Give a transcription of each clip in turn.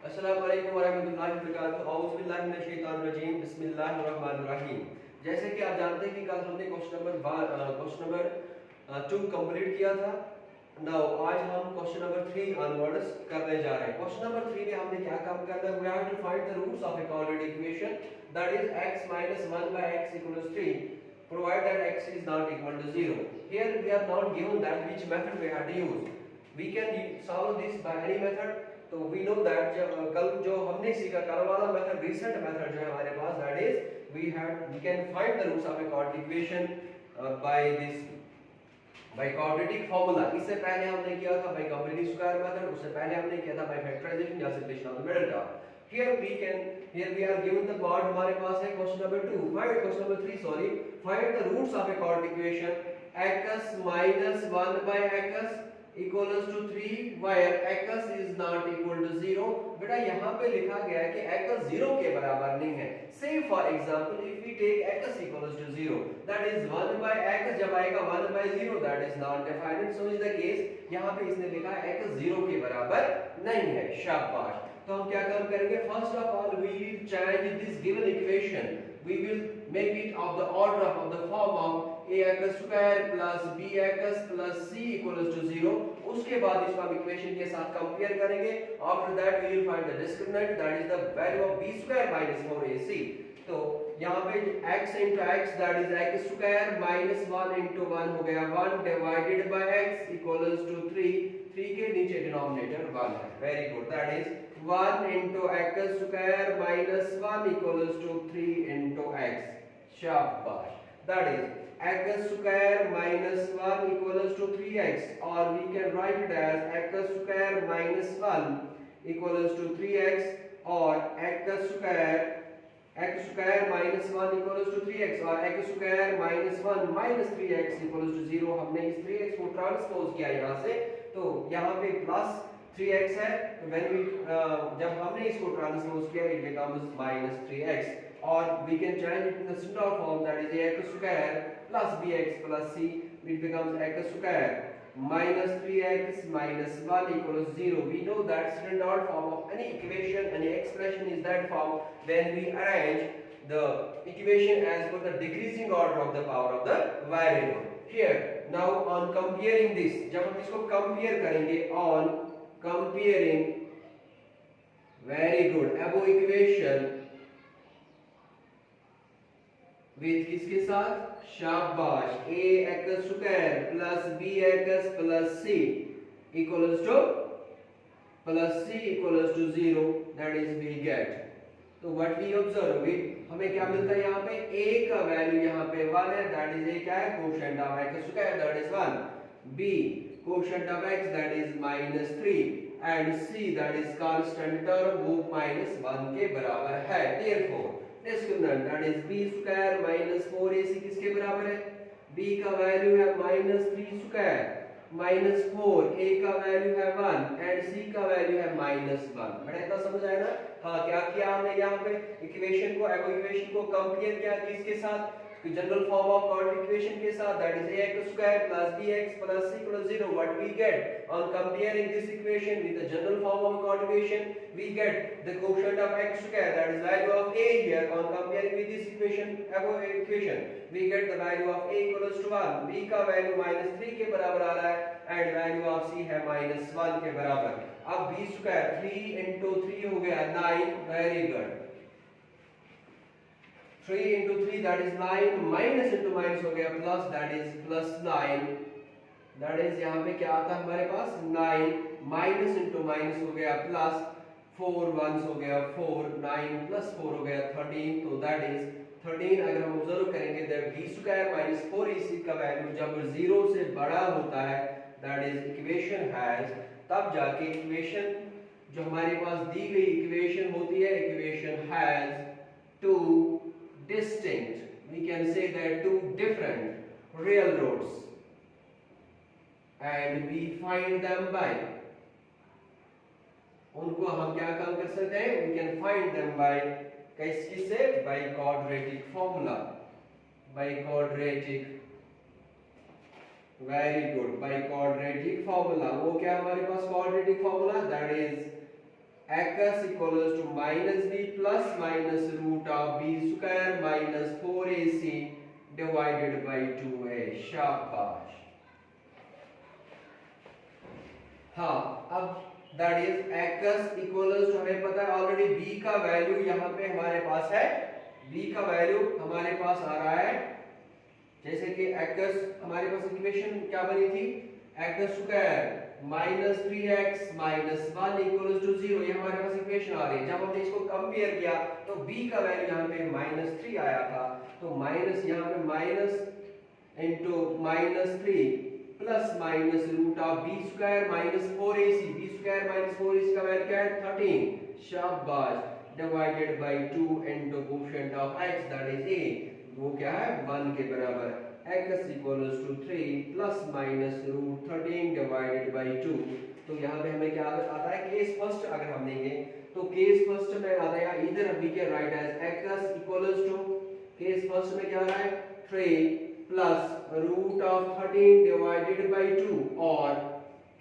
अस्सलाम वालेकुम वरहमतुल्लाहि वबरकातुहू। औज़ु बिल्लाहि मिनश शैतानिर रजीम। बिस्मिल्लाहिर रहमानिर रहीम। जैसे कि आप जानते हैं कि कल हमने क्वेश्चन नंबर 2 कंप्लीट किया था। नाउ आज हम क्वेश्चन नंबर 3 ऑनवर्ड्स करने जा रहे हैं। क्वेश्चन नंबर 3 में हमने क्या काम करना है? We have to find the roots of a quadratic equation that is x minus 1 by x equals 3 provided that x is not equal to 0. Here we are not given that which method we have to use. We can solve this by any method. तो we know that कल जो हमने सीखा कल वाला method recent method जो है हमारे पास that is we can find the roots of a quadratic equation by quadratic formula. इससे पहले हमने किया था बाय कंप्लीट स्क्वायर मेथड, उससे पहले हमने किया था बाय फैक्टराइजेशन या simplification of the middle term. Here we are given the part हमारे पास है question number 2 find question number 3 sorry find the roots of a quadratic equation x minus 1 by x equals to 3 where x is not equal to 0। बेटा यहाँ पे लिखा गया है कि x 0 के बराबर नहीं है। Say for example if we take x equals to 0 that is 1 by x जब आएगा 1 by 0 that is not defined, so is the case। यहाँ पे इसने लिखा है x 0 के बराबर नहीं है। शाबाश। तो हम क्या काम करेंगे? First of all we will change this given equation, we will make it of the order of the form of ax square plus bx plus c equals to 0। उसके बाद इसको हम इक्वेशन के साथ कंपेयर करेंगे। After that we will find the discriminant that is the value of b square minus 4ac। तो यहाँ पे x into x that is x square minus 1 into 1 हो गया 1 divided by x equals to 3 के नीचे denominator 1 है। Very good. That is 1 into x square minus 1 equals to 3 into x। शाबाश। That is x square minus 1 equals to 3x, or we can write it as x square minus 1 equals to 3x, or x square minus 1 equals to 3x, or x square minus 1 minus 3x equals to 0। हमने इस 3x को transpose किया यहाँ से, तो यहाँ पे plus 3x है, तो when we जब हमने इसको ट्रांसपोज किया it becomes minus 3x, or we can change it in the standard form that is ax square plus bx plus c, it becomes x square minus 3x minus 1 equals 0। We know that standard form of any equation, any expression is that form when we arrange the equation as per the decreasing order of the power of the variable। Here now on comparing this, जब हम इसको compare करेंगे on comparing, very good, above equation with किसके साथ? शाबाश। ax square plus bx plus c equals to 0 that is we get। तो what we observe, हमें क्या मिलता है यहाँ पे? a का वैल्यू यहाँ पे 1 है, that is a क्या है? quotient of x square that is 1, b quotient of x that is minus 3, and c that is constant term वो minus 1 के बराबर है। therefore discriminant that is b square minus 4ac किसके बराबर है? b का वैल्यू है माइनस 3 स्क्वायर माइनस 4, a का वैल्यू है 1 एंड c का वैल्यू है माइनस 1। बड़ा इतना समझ आया ना? हाँ, क्या किया हमने यहाँ पे? इक्वेशन को एगो इक्वेशन को कंपेयर किया किसके साथ? General form of quadratic equation के साथ that is ax square plus bx plus c equals 0। what we get on comparing this equation with the general form of quadratic equation, we get the quotient of x square that is value of a here on comparing with this equation above equation, we get the value of a equals to 1, b का value minus 3 के बराबर आ रहा है and value of c है minus 1 के बराबर। अब b square 3 into 3 हो गया 9। Very good. 3 into 3 that is 9 minus into minus हो गया plus that is plus 9, that is यहाँ पे क्या आता है हमारे पास 9 minus into minus हो गया plus 4 ones हो गया 4, 9 plus 4 हो गया 13, तो that is 13। अगर हम ऑब्जर्व करेंगे that b square minus 4ac का वैल्यू जब 0 से बड़ा होता है that is equation has, तब जाके इक्वेशन जो हमारे पास दी गई इक्वेशन होती है equation has two distinct, we can say that two different real roots, and we find them by, उनको हम क्या काम कर सकते हैं? we can find them by किससे? by quadratic formula, by quadratic, very good, by quadratic formula। वो क्या हमारे पास quadratic formula? that is x equals to minus b plus minus root of b square minus 4ac divided by 2a। शाबाश। हाँ, अब that is x equals to, हमें पता है already b का वैल्यू यहाँ पे हमारे पास है, b का वैल्यू हमारे पास आ रहा है, जैसे कि x हमारे पास इक्वेशन क्या बनी थी, x square minus 3x minus 1 equals to 0, ये हमारे पास इक्वेशन आ रही है। जब हमने इसको कंपेयर किया तो b का वैल्यू यहाँ पे माइनस 3 आया था, तो माइनस यहाँ पे minus into minus 3 plus minus root of b square minus 4ac, b square minus 4ac का वैल्यू क्या है 13, शाबाश, divided by 2 into coefficient of x that is a, वो क्या है 1 के बराबर, x equals to 3 plus minus root 13 divided by 2। तो यहाँ पे हमें क्या आता है, केस फर्स्ट अगर हम लेंगे तो केस फर्स्ट में आता है इधर we can write as x equals to, case first में क्या आ रहा है 3 plus root of 13 divided by 2, और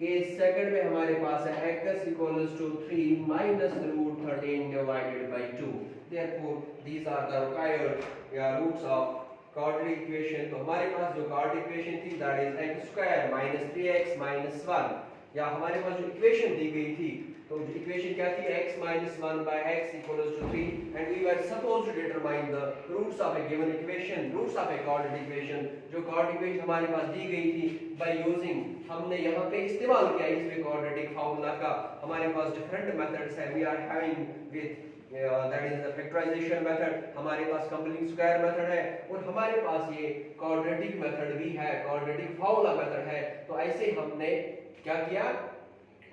केस सेकंड में हमारे पास है x equals to 3 minus root 13 divided by 2। therefore these are the required roots of quadratic equation। तो हमारे पास जो quadratic equation थी that is x square minus 3x minus 1, या हमारे पास जो इक्वेशन दी गई थी, तो जो इक्वेशन क्या थी x minus 1 by x equals to 3, and we were supposed to determine the roots of a given equation, roots of a quadratic equation। जो quadratic equation हमारे पास दी गई थी by using, हमने यहाँ पे इस्तेमाल किया इसमें quadratic फार्मूला का, हमारे पास डिफरेंट मेथड्स है, we are having with that is the factorization method, हमारे पास कंप्लीट स्क्वायर मेथड है, और हमारे पास ये क्वाड्रेटिक मेथड भी है, क्वाड्रेटिक फार्मूला मेथड है। तो ऐसे हमने क्या किया,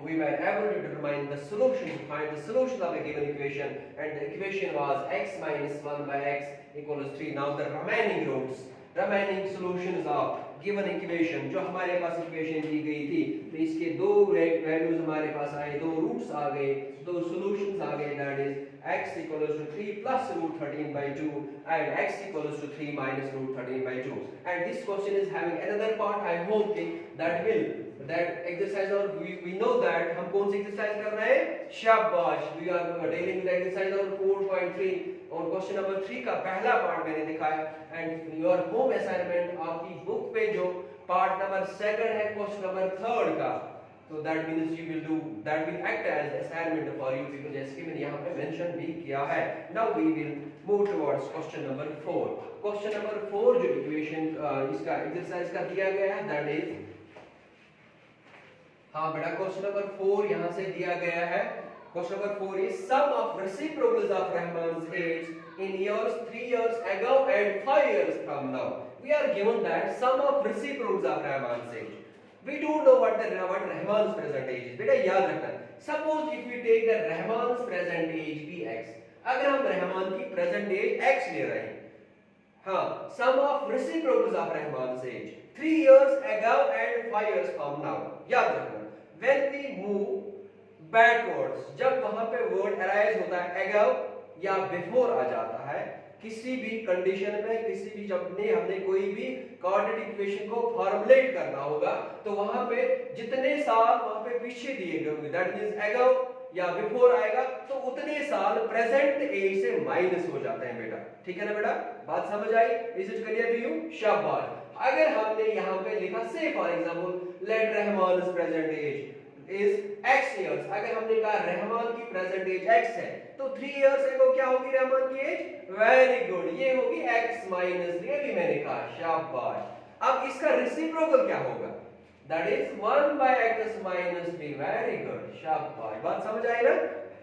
we were able to determine the solution, find the solution of a given equation, and the equation was x minus 1 by x equals 3। now the remaining roots, remaining solutions of given equation, जो हमारे पास equation दी गई थी, तो इसके दो values हमारे पास आए, दो रूट्स आ गए, दो सॉल्यूशंस आ गए, that is x equals to 3 plus root 13 by 2 and x equals to 3 minus root 13 by 2। and this question is having another part, I hope that will that exercise, और we know that हम कौन सी exercise कर रहे हैं, शाबाश, we are dealing with exercise number 4.3, और question number 3 का पहला पार्ट मैंने दिखाया, एंड योर होम असाइनमेंट आपकी बुक पे जो पार्ट नंबर 2 है क्वेश्चन नंबर 3 का, तो that means you will do, that will act as assignment for you, because जैसे कि मैंने यहाँ पे मेंशन भी किया है। Now we will move towards question number 4। Question number 4 जो इक्वेशन इसका एक्सरसाइज का दिया गया है दैट इज, हाँ बेटा क्वेश्चन नंबर 4 यहाँ से दिया गया है। Question number 4 is sum of reciprocals of Rahman's age in years 3 years ago and 5 years from now। We are given that sum of reciprocals of Rahman's age, we don't know what Rahman's present age is। बेटा याद रखना, suppose if we take the Rahman's present age be x, अगर हम रहमान की present as x ले रहे हैं, हाँ, sum of reciprocals of Rahman's age 3 years ago and 5 years from now। याद रखना, when we move backwards, जब वहां पे वर्ड अराइज होता है ago या before आ जाता है, किसी भी कंडीशन में, किसी भी जब हमने कोई भी क्वाड्रेटिक इक्वेशन को फॉर्मुलेट करना होगा, तो वहां पे जितने साल वहां पे पीछे दिए गए होंगे, दैट मींस अगो या बिफोर आएगा, तो उतने साल प्रेजेंट एज से माइनस हो जाते हैं बेटा। ठीक है ना बेटा, बात समझ आई? Is it clear to you? शाबाश। अगर हमने यहाँ पे लिखा say for example let Rahman's present age is x years, अगर हमने कहा रहमान की प्रेजेंट एज x है, तो 3 इयर्स अगो क्या होगी रहमान की एज? वेरी गुड, ये होगी x माइनस 3, अभी मैंने कहा, शाबाश। अब इसका रेसिप्रोकल क्या होगा? That is 1 by x minus 3। Very good, शाबाश, बात समझ आई ना?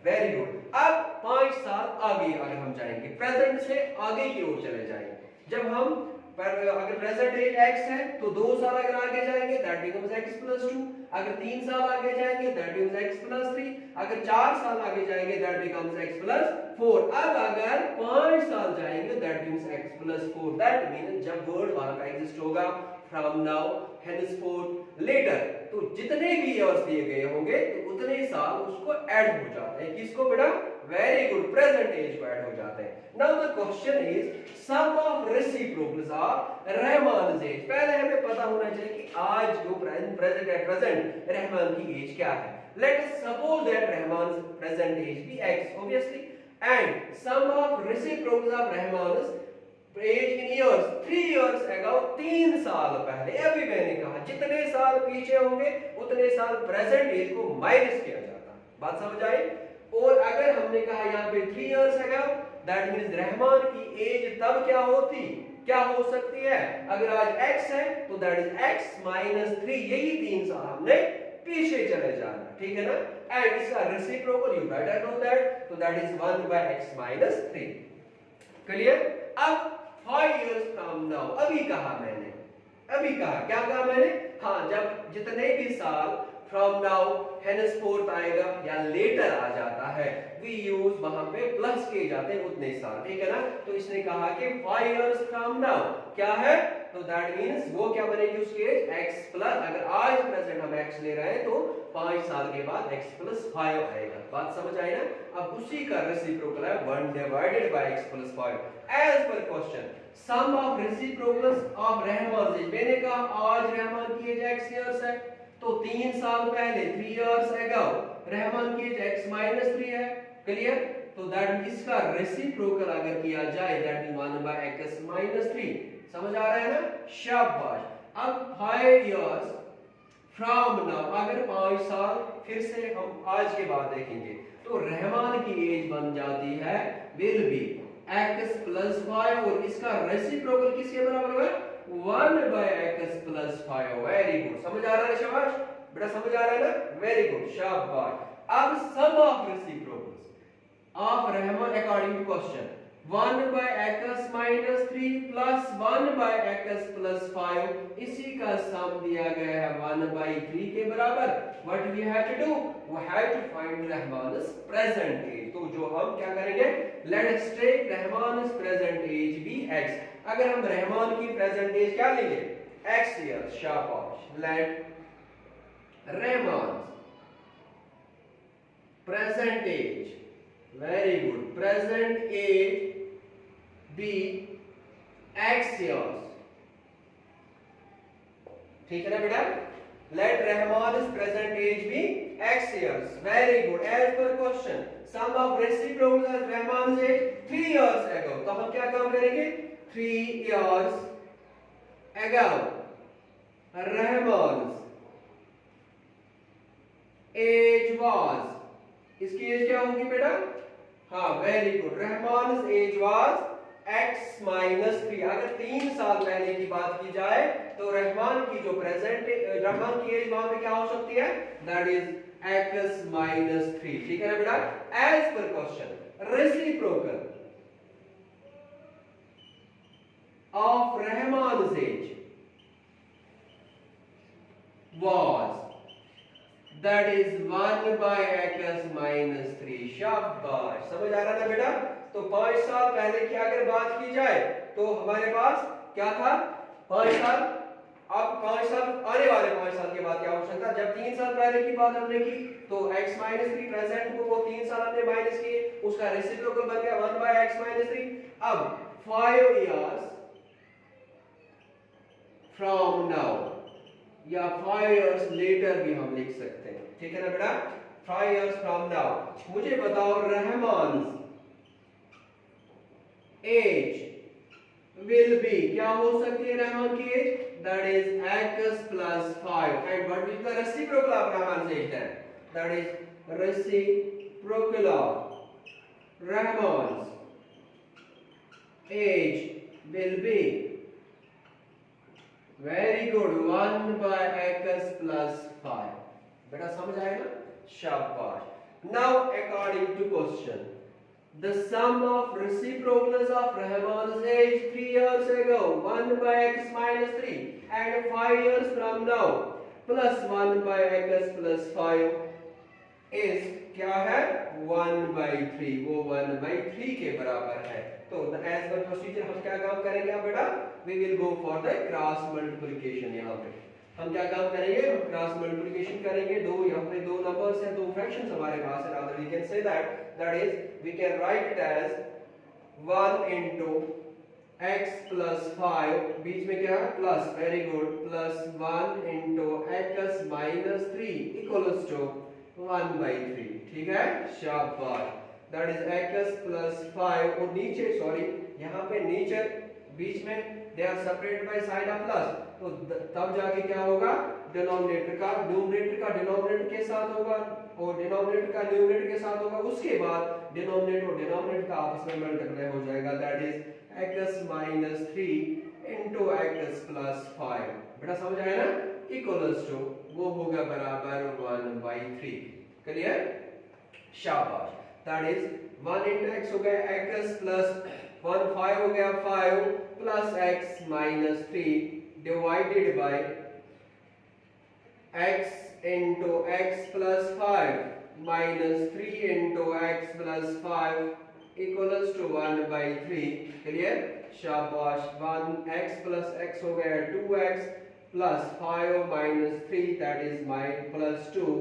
Very good. अब 5 साल आगे अगर हम जाएंगे, प्रेजेंट से आगे की ओर चले जाएंगे, जब हम अगर प्रेजेंट एज x है तो 2 साल अगर आगे जाएंगे दैट बिकम्स x plus 2, अगर 3 साल आगे जाएंगे दैट बिकम्स x plus 3, अगर 4 साल आगे जाएंगे दैट बिकम्स x plus 4, अब अगर 5 साल जाएंगे that becomes x plus 4। That means जब वर्ड वहां का एग्जिस्ट होगा फ्रॉम नाउ henceforth later, तो जितने भी इयर्स दिए गए होंगे तो उतने साल उसको ऐड हो जाते हैं, किसको बेटा? वेरी गुड, प्रेजेंट एज को ऐड हो जाते हैं। Now the question is sum of reciprocals of Rahman's age. पहले हमें पता होना चाहिए कि आज जो प्रेजेंट है, प्रेजेंट रहमान की एज क्या है। Let us suppose that Rahman's present age be x, obviously, and sum of reciprocals of Rahman's age in years, 3 years ago, 3 साल पहले। अभी मैंने कहा जितने साल पीछे होंगे उतने साल प्रेजेंट एज को माइनस किया जाता। बात समझ आई? और अगर हमने कहा यहाँ पे 3 years ago, that means Rahman की एज तब क्या हो सकती है? अगर आज x है तो दैट इज x माइनस 3, यही 3 साल हमने पीछे चले जाना, ठीक है ना? एंड इसका reciprocal you better know that, तो that is 1 by x minus 3। Clear? अब 5 years from now, अभी कहा क्या कहा मैंने? हाँ, जब जितने भी साल from now henceforth आएगा या later आ जाता है, we use वहां पे प्लस किए जाते हैं उतने साल, ठीक है ना? तो इसने कहा कि 5 years from now क्या है? तो दैट मींस वो क्या बनेगी उसकी एज x प्लस, अगर आज प्रेजेंट हम x ले रहे हैं तो 5 साल के बाद x प्लस 5 आएगा। बात समझ आई ना? अब उसी का रेसिप्रोकल है 1 divided by x plus 5। Age पर question sum of reciprocals of Rahman age, मैंने कहा आज रहमान की एज x इयर्स है, तो 3 साल पहले 3 years ago रहमान की एज x minus 3 है। क्लियर? तो दैट इसका रेसिप्रोकल अगर किया जाए that is 1 by x minus 3। समझ आ रहा है ना? शाबाश। अब 5 years from now, अगर 5 साल फिर से हम आज के बाद देखेंगे तो रहमान की एज बन जाती है will be x plus 5 और इसका रेसिप्रोकल किसके बराबर होगा? 1 by x plus 5। Very good, समझ आ रहा है? शाबाश बेटा, समझ आ रहा है ना? वेरी गुड, शाबाश। अब sum of reciprocals of Rahman according to question 1 by x minus 3 plus 1 by x plus 5, इसी का सम दिया गया है 1 by 3 के बराबर। What we have to do? We have to find Rahman's present age। तो जो हम क्या करेंगे, let us take Rahman's present age be x। अगर हम रहमान की प्रेजेंट एज क्या लेंगे? x years। शाबाश। let Rahman's present age, very good, present age be x years। ठीक है ना बेटा? let Rahman's present age be x years। very good। as per question sum of reciprocals of Rahman's age 3 years ago, तो हम क्या काम करेंगे? 3 years ago Rahman's age was, इसकी एज क्या होगी बेटा? हाँ, very good, Rahman's age was x minus 3। अगर 3 साल पहले की बात की जाए तो रहमान की जो प्रेजेंट रहमान की एज वहां पे क्या हो सकती है? That is x minus 3। ठीक है ना बेटा? एज पर question reciprocal of Rahman's age was, that is 1 by x minus 3। शाबाश, समझ आ रहा ना बेटा? तो 5 साल पहले की अगर बात की जाए तो हमारे पास क्या था? 5 साल। अब 5 साल आने वाले 5 साल के बाद क्या हो सकता है? जब 3 साल पहले की बात हमने की तो x minus 3 प्रेजेंट को वो 3 साल हमने माइनस किए, उसका रेसिप्रोकल बन गया 1 by x minus 3। अब 5 years from now या 5 years later भी हम लिख सकते हैं। ठीक है ना बेटा? 5 years from now मुझे बताओ रहमान's एज will be, क्या हो सकती है रहमान की as? that is x plus 5। and what is the reciprocal of Rahman's age then? that is reciprocal of Rahman's age will be, very good, 1 by x plus 5। बेटा समझ आया ना? शाबाश। now according to question the sum of reciprocals of Rahman's age 3 years ago 1 by x minus 3 and 5 years from now plus 1 by x plus 5 is क्या है? 1 by 3। वो 1 by 3 के बराबर है। तो as per procedure हम क्या काम करेंगे अब बेटा? we will go for the cross multiplication। यहाँ पे हम क्या काम करेंगे? हम क्रॉस मल्टीप्लिकेशन करेंगे। दो यहाँ पे दो नंबर्स हैं, दो फ्रैक्शंस हमारे पास है। rather we can say that is we can write it as 1 into x plus 5, बीच में क्या है? Plus, very good, plus 1 into x minus 3 equals to 1/3, ठीक है, शाबाश। दैट इज x प्लस 5 और नीचे सॉरी यहाँ पे नीचे बीच में they are separated by sign of plus, तो तब जाके क्या होगा, डिनोमिनेटर का न्यूमरेटर डिनोमिनेटर के साथ होगा और डिनोमिनेटर का न्यूमरेटर के साथ होगा, उसके बाद डिनोमिनेटर और डिनोमिनेटर का आपस में मल्टीप्लाई हो जाएगा। That is x minus 3 into x plus 5। बेटा समझ आया ना, इक्वल्स टू वो होगा बराबर 1/3। क्लियर, शाबाश। दैट इज 1 इंटू x हो गया x प्लस 1, 5 हो गया 5 plus x minus 3 divided by x into x plus 5 minus 3 into x plus 5 equals to 1/3। Clear, शाबाश। 1x प्लस x हो गया 2x plus 5 minus 3 that is plus 2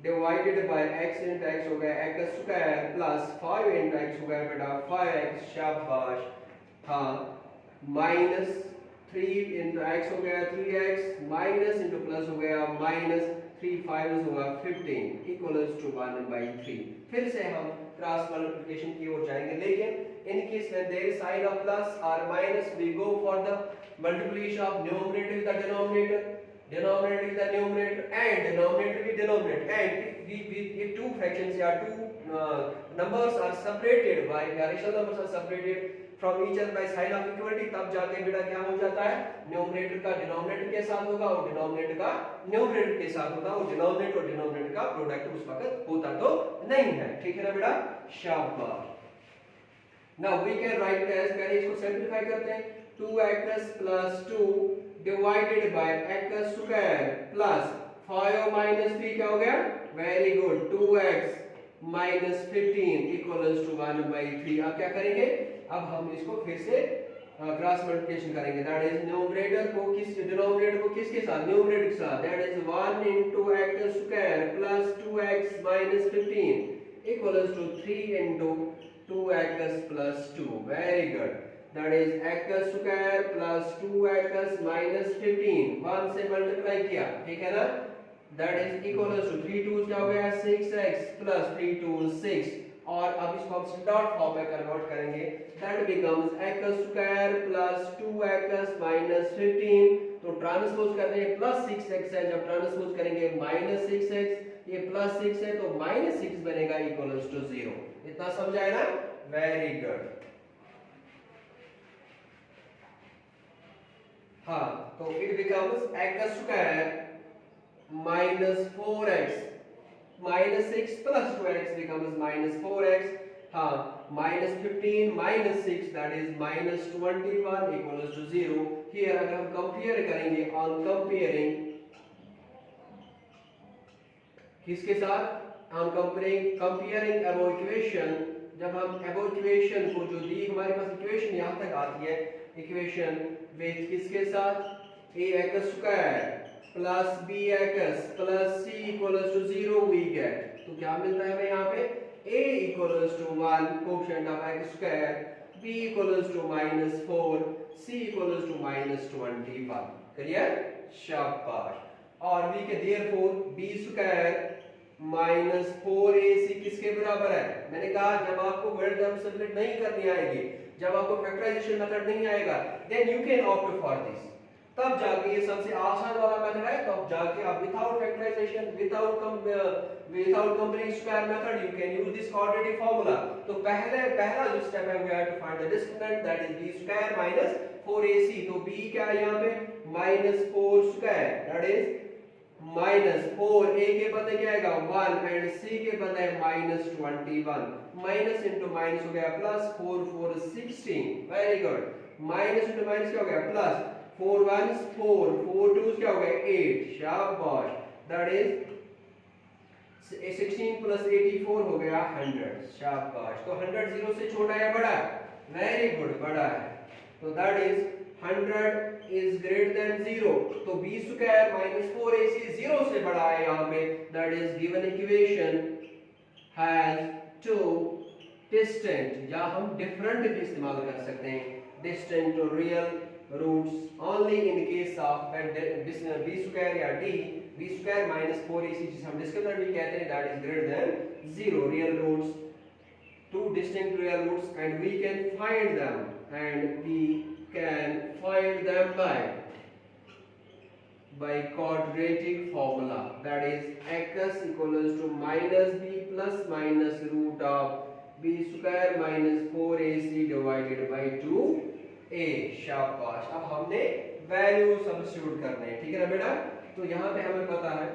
divided by x into x हो गया x square plus 5 into x हो गया बेटा 5x, शाबाश। हाँ, माइनस 3 इंटू x हो गया 3x माइनस इंटू प्लस हो गया माइनस 3 5 होगा 15 इक्वल्स टू 1/3। फिर से हम क्रॉस मल्टीप्लिकेशन की ओर जाएंगे, लेकिन in case when there is sign of plus और minus we go for the multiplication of numerator with the denominator, denominator with the numerator, and denominator with denominator. And if two fractions or two numbers are separated by rational numbers are separated from each other by sign of equality, तब जाके बेटा क्या हो जाता है, numerator का denominator के साथ होगा और डिनोमिनेटर का न्यूमरेटर के साथ होगा, और डिनोमिनेटर और डिनोमिनेटर का प्रोडक्ट उस वक्त होता तो नहीं है, ठीक है ना बेटा, शाबाश। Now we can write as, पहले इसको सिंपलीफाई करते हैं, 2x plus 2 divided by x square plus 5 minus 3 क्या हो गया, very good, 2x minus 15 equals to 1/3। अब क्या करेंगे, अब हम इसको फिर से क्रॉस मल्टीप्लिकेशन करेंगे। दैट इज न्यूमरेटर को डिनोमिनेटर को किसके साथ, न्यूमरेटर के साथ, that is 1 into x square plus 2x minus 15 equals to 3 into 2x plus 2, very good। that is x square plus 2x minus 15 1 से मल्टीप्लाई किया, ठीक है ना, that is equal to 3 2 क्या हो गया 6x plus 3 2 6, और अब इसको हम डॉट फॉर्म में कन्वर्ट करेंगे, that becomes x square plus 2x minus 15, तो ट्रांसपोज करते हैं प्लस 6x है, जब ट्रांसपोज करेंगे माइनस 6x, ये प्लस 6 है तो माइनस 6 बनेगा इक्वल्स टू 0। इतना समझाए ना, वेरी गुड। हाँ, तो it becomes x square minus 4x minus 6 plus 2x becomes minus 4x। हाँ, minus 15 minus 6 that is minus 21 equals to 0। here अगर हम कंपेयर करेंगे, on comparing किसके साथ, on comparing above equation, जब हम above equation को जो दी हमारे पास इक्वेशन यहाँ तक आती है, इक्वेशन विथ किसके साथ, ax square plus bx plus c equals to 0 we get, तो क्या मिलता है हमें यहाँ पे, a equals to 1 coefficient of x square, b equals to -4, c equals to -21। Clear, शाबाश। और v के देयरफॉर b स्क्वायर -4ac किसके बराबर है, मैंने कहा जब आपको मिडिल टर्म सिम्पलीफाई नहीं करनी आएगी, जब आपको फैक्टराइजेशन मेथड नहीं आएगा, then you can opt for this, तब जाके ये सबसे आसान वाला मेथड है, तब जाके आप without factorization without complete square method you can use this quadratic formula. तो पहला जो स्टेप है we have to find the discriminant, that is b square minus 4ac, तो b क्या है यहाँ पे -4 स्क्वायर, दैट इज -4, a के बदले क्या आएगा 1 एंड c के बदले -21, माइनस इंटू माइनस हो गया plus, 4 4 16, very good, minus into minus क्या हो गया प्लस, 4 1 4 4 2 क्या हो गया 8, शाबाश, दैट इज 16 प्लस 84 हो गया 100, शाबाश। तो 100 0 से छोटा है बड़ा, वेरी गुड, बड़ा है, तो that is 100 is greater than 0, तो b स्क्वायर -4ac 0 से बड़ा है यहाँ पे, that is given equation has two distant, या हम डिफरेंट भी इस्तेमाल कर सकते हैं, डिस्टेंट और real roots only in case of b square या d b square minus 4ac जिसे हम डिस्क्रिमिनेंट भी कहते हैं, that is greater than 0. Real roots, two distinct real roots, and we can find them by quadratic formula, that is x equals to minus b plus minus root of b square minus 4ac divided by 2a. शाबाश, अब हमने value substitute करने हैं, ठीक है ना बेटा। तो यहां पे हमें पता है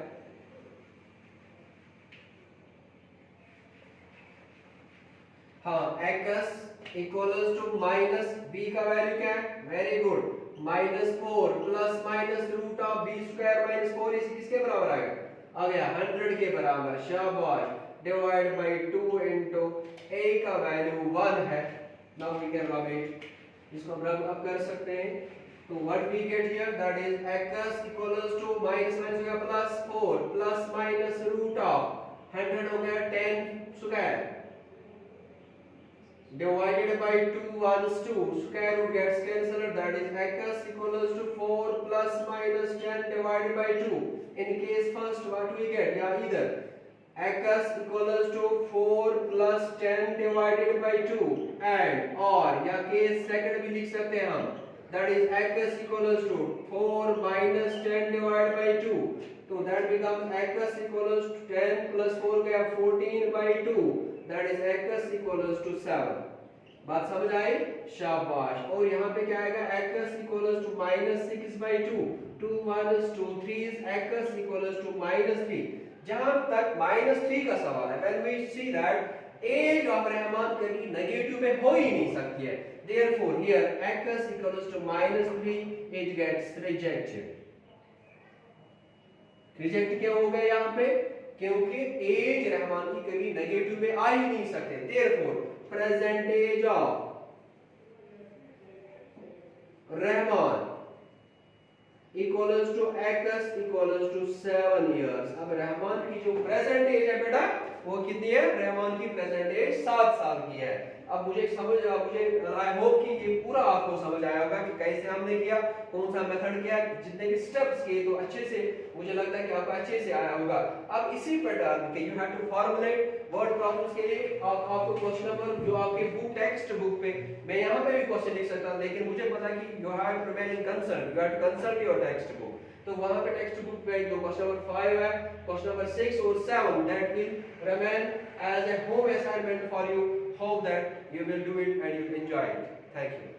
हाँ x equals to minus b का वैल्यू क्या है, very good, -4 plus minus root of b square minus 4 इस किसके बराबर आएगा, आ गया 100 के बराबर, शाबाश, डिवाइड बाय 2 इनटू a का वैल्यू 1 है। Now we can rub it, इसको हम रब अप कर सकते हैं। तो what we get here, that is x equals to minus minus हो गया plus 4 plus minus root of 100 हो गया 10 square divided by 2 1 2, square root gets cancelled, that is x equals to 4 plus minus 10 divided by 2. In case first what we get, yeah, either x equals to 4 plus 10 divided by 2 and or या case second भी लिख सकते हैं हम, that is x equals to 4 minus 10 divided by 2, so that becomes x equals to 10 plus 4 गया 14 by 2, that is x equals to 7. बात समझ आई, शाबाश। और यहाँ पे क्या आएगा, x equals to -6 by 2, 2 1 2 3 x equals to -3। जहां तक -3 का सवाल है, when we see that age of Rahman कभी नेगेटिव में हो ही नहीं सकती है, therefore here x equals to -3, it gets rejected। Reject क्यों हो गया यहाँ पे, क्योंकि एज रहमान की कभी नेगेटिव में आ ही नहीं सकते, therefore percentage of Rahman equals to x equals to 7 years. अब रहमान की जो प्रेजेंट एज है बेटा वो कितनी है, रहमान की प्रेजेंट एज 7 साल की है। अब मुझे आई होप कि ये पूरा आपको समझ आया होगा कि कैसे हमने किया, कौन सा मेथड किया, जितने भी स्टेप्स किए, तो अच्छे से मुझे लगता है कि आपको अच्छे से आया होगा। अब इसी पैटर्न के you have to formulate word problems के लिए आपको क्वेश्चन नंबर जो आपके बुक टेक्स्ट बुक पे, मैं यहाँ पे भी क्वेश्चन लिख सकता हूँ, लेकिन मुझे पता कि you have to remain concern, you have to consult your text book. तो वहां पे टेक्स्ट बुक पे जो क्वेश्चन नंबर 5 है, क्वेश्चन नंबर 6 और 7, that will remain as a home assignment for you. Hope that you will do it and you will enjoy it. Thank you.